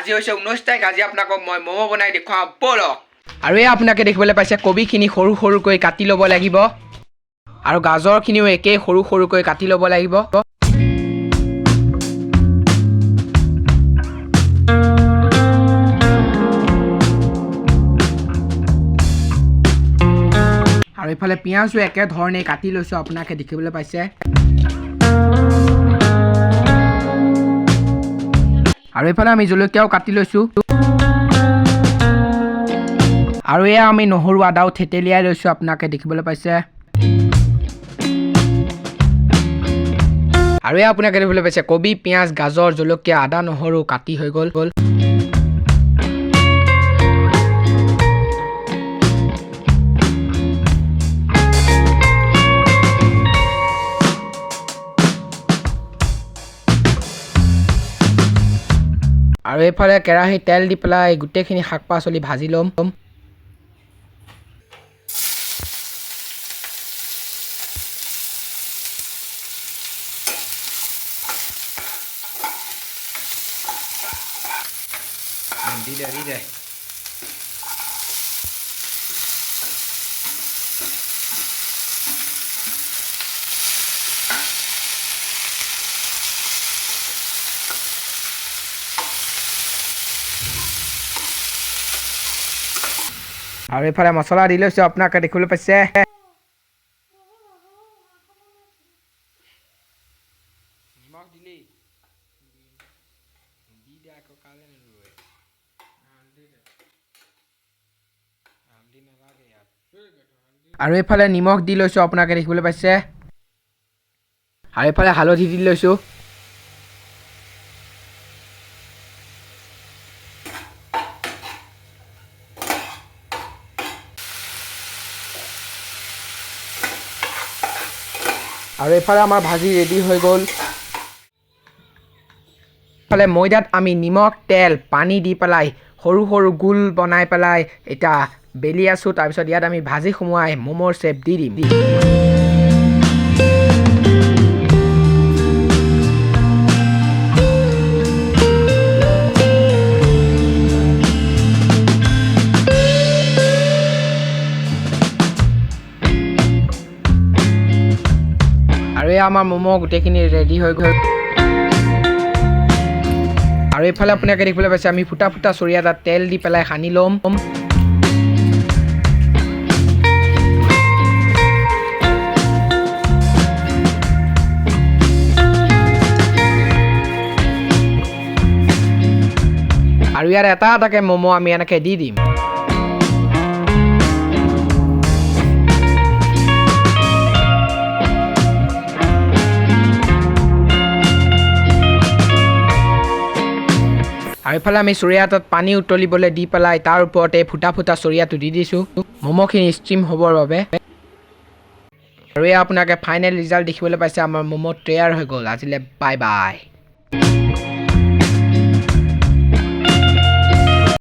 আজি হৈছে 19 তাৰিখ আজি আপোনাক মই ম'ম' বনাই দেখুৱাম বলক আৰু এই আপোনাকে দেখিবলৈ পাইছে কবিখিনি সৰু সৰুকৈ কাটি ল'ব লাগিব আৰু গাজৰখিনিও একেই সৰু সৰুকৈ কাটি ল'ব লাগিব আৰু ইফালে পিঁয়াজো একে ধৰণে কাটি লৈছোঁ আপোনাকে দেখিবলৈ পাইছে আৰু ইফালে আমি জলকীয়াও কাটি লৈছোঁ আৰু এয়া আমি নহৰু আদাও থেতেলিয়াই লৈছোঁ আপোনাকে দেখিবলৈ পাইছে আৰু এয়া আপোনাকে দেখিবলৈ পাইছে কবি পিঁয়াজ গাজৰ জলকীয়া আদা নহৰু কাটি হৈ গ'ল আৰু এইফালে কেৰাহী তেল দি পেলাই গোটেইখিনি শাক পাচলি ভাজি ল'ম দি দে আৰু এইফালে মছলা দি লৈছোঁ আপোনাকে দেখিবলৈ পাইছে নিমখ দিলি দি দে আকৌ কালে নৰয় আৰু এইফালে নিমখ দি লৈছোঁ আপোনাকে দেখিবলৈ পাইছে আৰু এইফালে হালধি দি লৈছোঁ আৰু এইফালে আমাৰ ভাজি ৰেডি হৈ গ'ল এইফালে ময়দাত আমি নিমখ তেল পানী দি পেলাই সৰু সৰু গোল বনাই পেলাই এতিয়া বেলি আছোঁ তাৰপিছত ইয়াত আমি ভাজি সোমোৱাই ম'মৰ শ্বেপ দি দিম আৰু এই আমাৰ ম'ম' গোটেইখিনি ৰেডি হৈ গ'ল আৰু এইফালে আপোনালোকে দেখিবলৈ পাইছে আমি ফুটা ফুটা চৰিয়া এটাত তেল দি পেলাই সানি ল'ম আৰু ইয়াত এটা এটাকে ম'ম' আমি এনেকৈ দি দিম আৰু এইফালে আমি চৰিয়া এটাত পানী উতলিবলৈ দি পেলাই তাৰ ওপৰতে ফুটা ফুটা চৰিয়াটো দি দিছোঁ ম'ম'খিনি ষ্টিম হ'বৰ বাবে আৰু এয়া আপোনালোকে ফাইনেল ৰিজাল্ট দেখিবলৈ পাইছে আমাৰ ম'ম' তৈয়াৰ হৈ গ'ল আজিলৈ বাই বাই